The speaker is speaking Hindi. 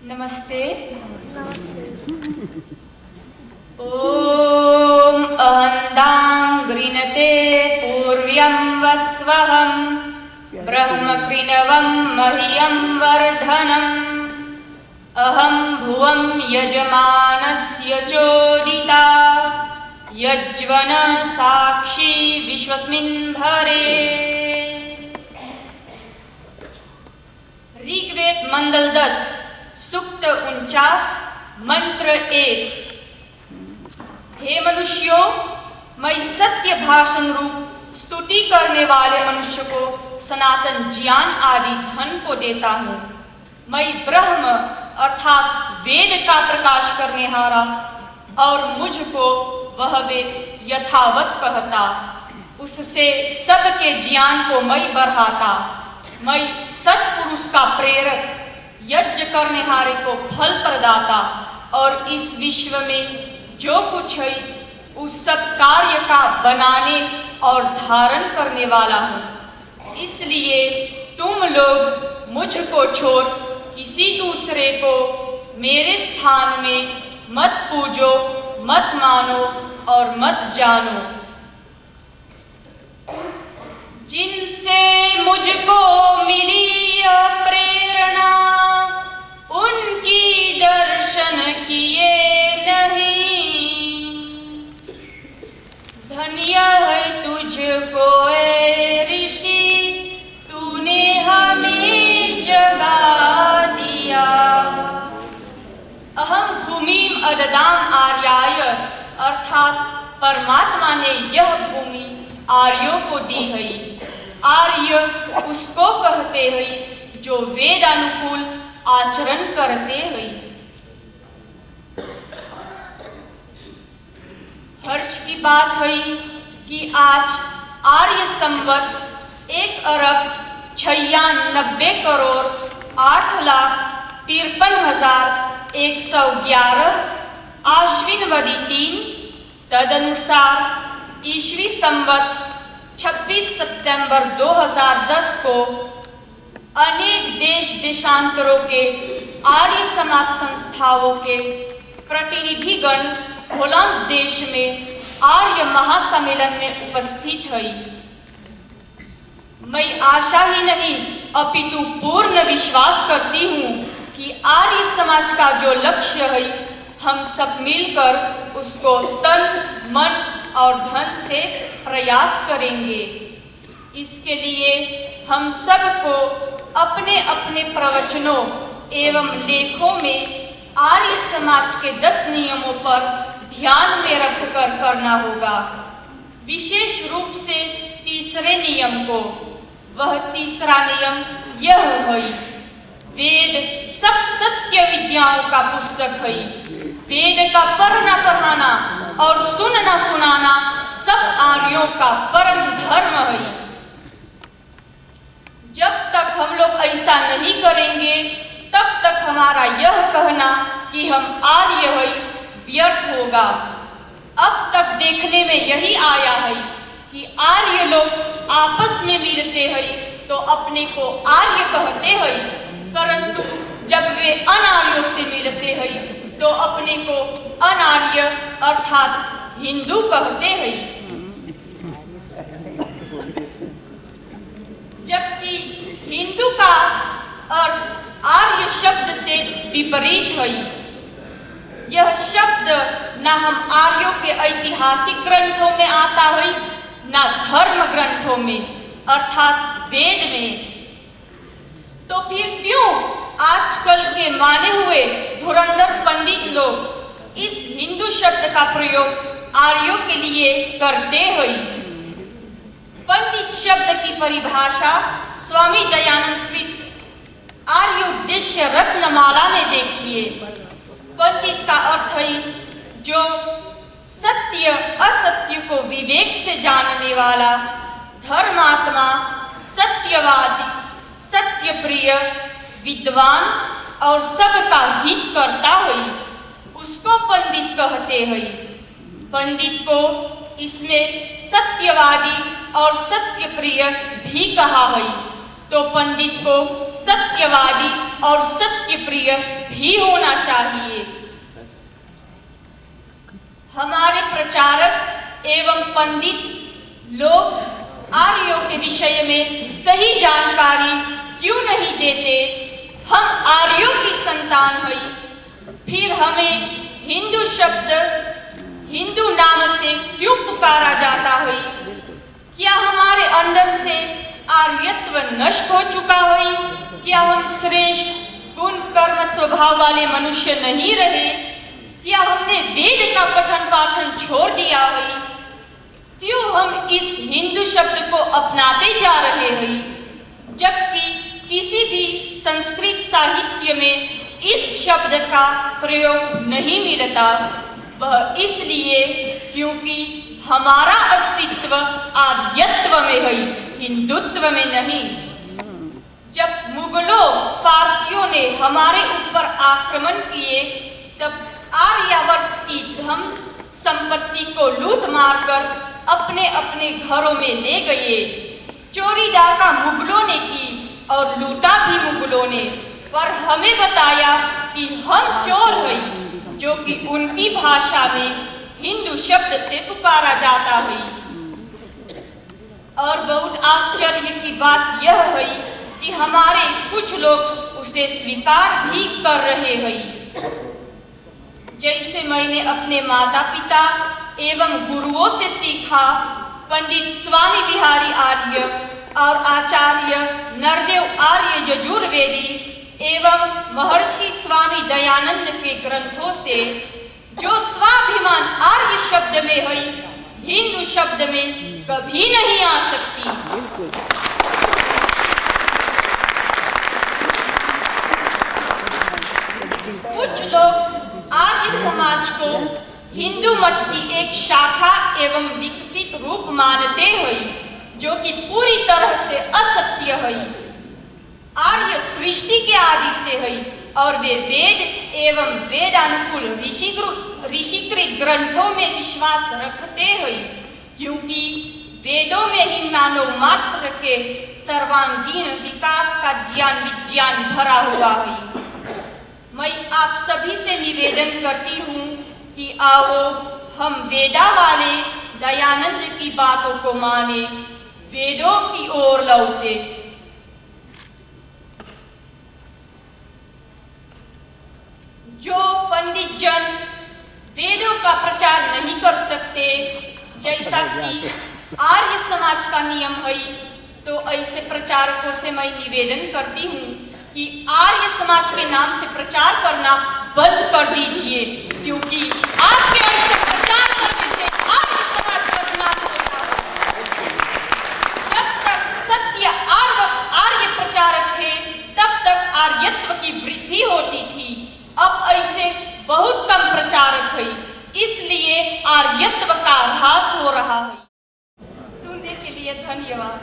नमस्ते। ओम अहंदां गृणते पूर्व्यं वस्वहं ब्रह्म कृणवं मह्यं वर्धनम् अहं भुवं यजमानस्य चोदिता यज्वन साक्षी विश्वस्मिन् भरे। ऋग्वेद मंडल 10 सूक्त 49 मंत्र 1। हे मनुष्यों, मैं सत्य भाषण रूप स्तुति करने वाले मनुष्य को सनातन ज्ञान आदि धन को देता हूँ। मैं ब्रह्म अर्थात वेद का प्रकाश करने हारा और मुझको वह वेद यथावत कहता, उससे सबके ज्ञान को मैं बढ़ाता। मैं सत्पुरुष का प्रेरक, यज्ञ करने हारे को फल प्रदाता और इस विश्व में जो कुछ है उस सब कार्य का बनाने और धारण करने वाला हूँ। इसलिए तुम लोग मुझको छोड़ किसी दूसरे को मेरे स्थान में मत पूजो, मत मानो और मत जानो। जिनसे मुझको मिली यह प्रेरणा उनकी दर्शन किए नहीं। धन्य है तुझको ए ऋषि, तूने हमें जगा दिया। अहम भूमिम अददाम आर्याय अर्थात परमात्मा ने यह भूमि आर्यों को दी है। आर्य उसको कहते हैं जो वेदानुकूल आचरण करते हैं। हर्ष की बात है कि आज आर्य संवत 1,56,08,53,111 आश्विन-वदी 3 तदनुसार ईस्वी संवत 26 सितंबर 2010 को अनेक देश देशांतरों के आर्य समाज संस्थाओं के प्रतिनिधिगण होलैंड देश में आर्य महासम्मेलन में उपस्थित है। मैं आशा ही नहीं अपितु पूर्ण विश्वास करती हूँ कि आर्य समाज का जो लक्ष्य है हम सब मिलकर उसको तन मन और धन से प्रयास करेंगे। इसके लिए हम सबको अपने अपने प्रवचनों एवं लेखों में आर्य समाज के 10 नियमों पर ध्यान में रखकर करना होगा। विशेष रूप से तीसरे नियम को। वह तीसरा नियम यह है, वेद सब सत्य विद्याओं का पुस्तक है। वेद का पढ़ना पढ़ाना और सुनना सुनाना सब आर्यों का परम धर्म है। जब तक हम लोग ऐसा नहीं करेंगे तब तक हमारा यह कहना कि हम आर्य हैं व्यर्थ होगा। अब तक देखने में यही आया है कि आर्य लोग आपस में मिलते हैं तो अपने को आर्य कहते हैं, परंतु जब वे अनार्यों से मिलते हैं तो अपने को अनार्य अर्थात हिंदू कहते हैं। जबकि हिंदू का अर्थ आर्य शब्द से विपरीत है। यह शब्द न हम आर्यों के ऐतिहासिक ग्रंथों में आता है न धर्म ग्रंथों में अर्थात वेद में। तो फिर क्यों आजकल के माने हुए धुरंधर पंडित लोग इस हिंदू शब्द का प्रयोग आर्यों के लिए करते हैं? पंडित शब्द की परिभाषा स्वामी दयानंद कृत आर्य उद्देश्य रत्नमाला में देखिए। पंडित का अर्थ है जो सत्य असत्य को विवेक से जानने वाला, धर्मात्मा, सत्यवादी, सत्यप्रिय, विद्वान और सबका हित करता है, उसको पंडित कहते हैं। पंडित को इसमें सत्यवादी और सत्यप्रिय भी कहा है। तो पंडित को सत्यवादी और सत्यप्रिय भी होना चाहिए। हमारे प्रचारक एवं पंडित लोग आर्यों के विषय में सही जानकारी क्यों नहीं देते? हम आर्यों की संतान हई, फिर हमें हिंदू शब्द हिंदू नाम से क्यों पुकारा जाता है? क्या हमारे अंदर से आर्यत्व नष्ट हो चुका है? क्या हम श्रेष्ठ गुण कर्म स्वभाव वाले मनुष्य नहीं रहे? क्या हमने वेद का पठन पाठन छोड़ दिया है? क्यों हम इस हिंदू शब्द को अपनाते जा रहे हैं, जबकि किसी भी संस्कृत साहित्य में इस शब्द का प्रयोग नहीं मिलता? वह इसलिए क्योंकि हमारा अस्तित्व आर्यत्व में है, हिंदुत्व में नहीं। जब मुगलों फारसियों ने हमारे ऊपर आक्रमण किए, तब आर्यावर्त की धन संपत्ति को लूट मारकर अपने अपने घरों में ले गए। चोरी डाका मुगलों ने की और लूटा भी मुगलों ने, पर हमें बताया कि हम चोर हैं, जो कि उनकी भाषा में हिंदू शब्द से पुकारा जाता है। और बहुत आश्चर्य की बात यह है कि हमारे कुछ लोग उसे स्वीकार भी कर रहे हैं। जैसे मैंने अपने माता पिता एवं गुरुओं से सीखा, पंडित स्वामी बिहारी आर्य और आचार्य नरदेव आर्य यजुर्वेदी एवं महर्षि स्वामी दयानंद के ग्रंथों से, जो स्वाभिमान आर्य शब्द में है, हिंदू शब्द में कभी नहीं आ सकती। कुछ लोग आर्य समाज को हिंदू मत की एक शाखा एवं विकसित रूप मानते हैं, जो कि पूरी तरह से असत्य है। आर्य सृष्टि के आदि से है और वे वेद एवं वेदानुकूल ऋषिकृत ग्रंथों में विश्वास रखते हैं, क्योंकि वेदों में ही मानव मात्र के सर्वांगीण विकास का ज्ञान विज्ञान भरा हुआ है। मैं आप सभी से निवेदन करती हूँ कि आओ हम वेदा वाले दयानंद की बातों को माने, वेदों की ओर लौटे। जो पंडित जन वेदों का प्रचार नहीं कर सकते, जैसा कि आर्य समाज का नियम है, तो ऐसे प्रचारकों से मैं निवेदन करती हूँ कि आर्य समाज के नाम से प्रचार करना बंद कर दीजिए, क्योंकि आपके ऐसे प्रचार करने से आर्य समाज बदनाम होता है। जब तक सत्य आर्य प्रचारक थे, तब तक आर्यत्व की वृद्धि होती थी। अब ऐसे बहुत कम प्रचारक है, इसलिए आर्यत्व का ह्रास हो रहा है। सुनने के लिए धन्यवाद।